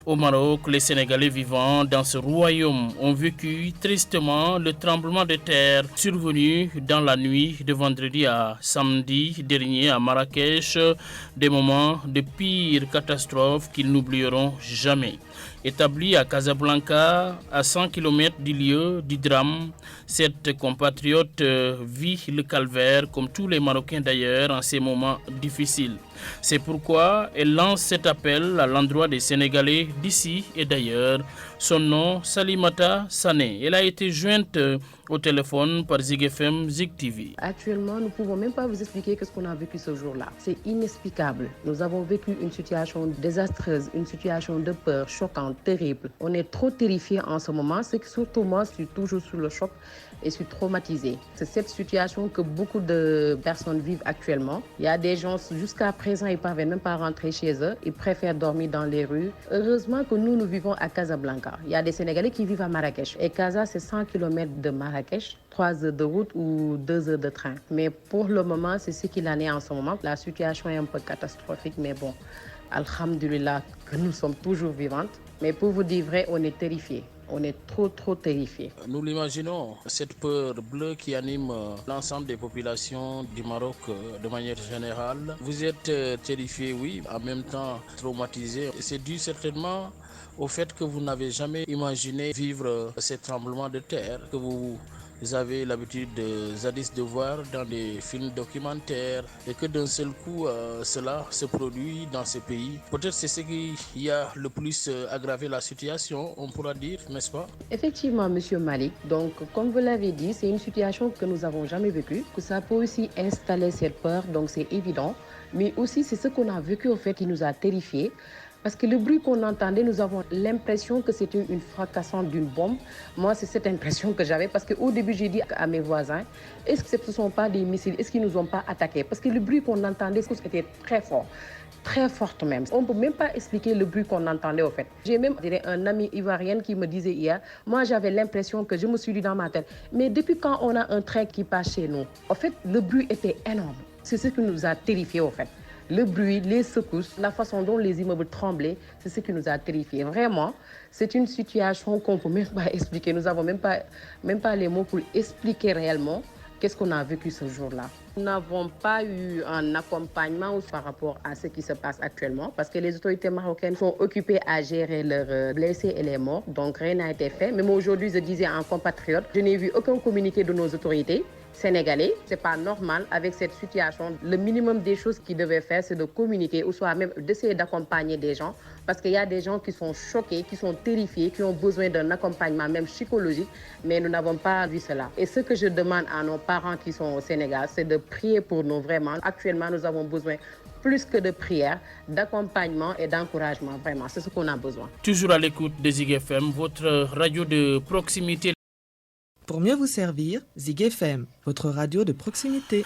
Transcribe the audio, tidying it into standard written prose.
Au Maroc, les Sénégalais vivant dans ce royaume ont vécu tristement le tremblement de terre survenu dans la nuit de vendredi à samedi dernier à Marrakech, des moments de pire catastrophe qu'ils n'oublieront jamais. Établi à Casablanca, à 100 km du lieu du drame, cette compatriote vit le calvaire comme tous les Marocains d'ailleurs en ces moments difficiles. C'est pourquoi elle lance cet appel à l'endroit des Sénégalais d'ici et d'ailleurs. Son nom, Salimata Sané. Elle a été jointe au téléphone par Zig FM, Zig TV. Actuellement, nous ne pouvons même pas vous expliquer ce qu'on a vécu ce jour-là. C'est inexplicable. Nous avons vécu une situation désastreuse, une situation de peur, choquante, terrible. On est trop terrifiés en ce moment. C'est que surtout moi, je suis toujours sous le choc et je suis traumatisée. C'est cette situation que beaucoup de personnes vivent actuellement. Il y a des gens, jusqu'à présent, ils ne parviennent même pas à rentrer chez eux. Ils préfèrent dormir dans les rues. Heureusement que nous vivons à Casablanca. Il y a des Sénégalais qui vivent à Marrakech. Et Casa, c'est 100 km de Marrakech, 3 heures de route ou 2 heures de train. Mais pour le moment, c'est ce qu'il en est en ce moment. La situation est un peu catastrophique, mais bon, alhamdulillah, que nous sommes toujours vivantes. Mais pour vous dire vrai, on est terrifiés. On est trop terrifiés. Nous l'imaginons, cette peur bleue qui anime l'ensemble des populations du Maroc de manière générale. Vous êtes terrifiés, oui, en même temps traumatisés. C'est dû certainement au fait que vous n'avez jamais imaginé vivre ces tremblements de terre que vous avez l'habitude jadis de voir dans des films documentaires et que d'un seul coup cela se produit dans ces pays. Peut-être c'est ce qui a le plus aggravé la situation, on pourra dire, n'est-ce pas? Effectivement, Monsieur Malik. Donc, comme vous l'avez dit, c'est une situation que nous n'avons jamais vécue, que ça peut aussi installer cette peur, donc c'est évident. Mais aussi, c'est ce qu'on a vécu au fait qui nous a terrifiés. Parce que le bruit qu'on entendait, nous avons l'impression que c'était une fracassante d'une bombe. Moi, c'est cette impression que j'avais parce qu'au début, j'ai dit à mes voisins, est-ce que ce ne sont pas des missiles? Est-ce qu'ils ne nous ont pas attaqués? Parce que le bruit qu'on entendait, c'était très fort. Très forte même. On ne peut même pas expliquer le bruit qu'on entendait au fait. J'ai même un ami ivoirien qui me disait hier, moi j'avais l'impression que je me suis dit dans ma tête, mais depuis quand on a un train qui passe chez nous? En fait, le bruit était énorme. C'est ce qui nous a terrifiés au fait. Le bruit, les secousses, la façon dont les immeubles tremblaient, c'est ce qui nous a terrifiés. Vraiment, c'est une situation qu'on ne peut même pas expliquer. Nous n'avons même pas les mots pour expliquer réellement qu'est-ce qu'on a vécu ce jour-là. Nous n'avons pas eu un accompagnement par rapport à ce qui se passe actuellement parce que les autorités marocaines sont occupées à gérer leurs blessés et les morts. Donc rien n'a été fait. Même aujourd'hui, je disais à un compatriote, je n'ai vu aucun communiqué de nos autorités sénégalais. C'est pas normal avec cette situation. Le minimum des choses qu'ils devaient faire, c'est de communiquer ou soit même d'essayer d'accompagner des gens parce qu'il y a des gens qui sont choqués, qui sont terrifiés, qui ont besoin d'un accompagnement même psychologique, mais nous n'avons pas vu cela. Et ce que je demande à nos parents qui sont au Sénégal, c'est de prier pour nous vraiment. Actuellement, nous avons besoin plus que de prières, d'accompagnement et d'encouragement. Vraiment, c'est ce qu'on a besoin. Toujours à l'écoute de Zig FM, votre radio de proximité. Pour mieux vous servir, Zig FM, votre radio de proximité.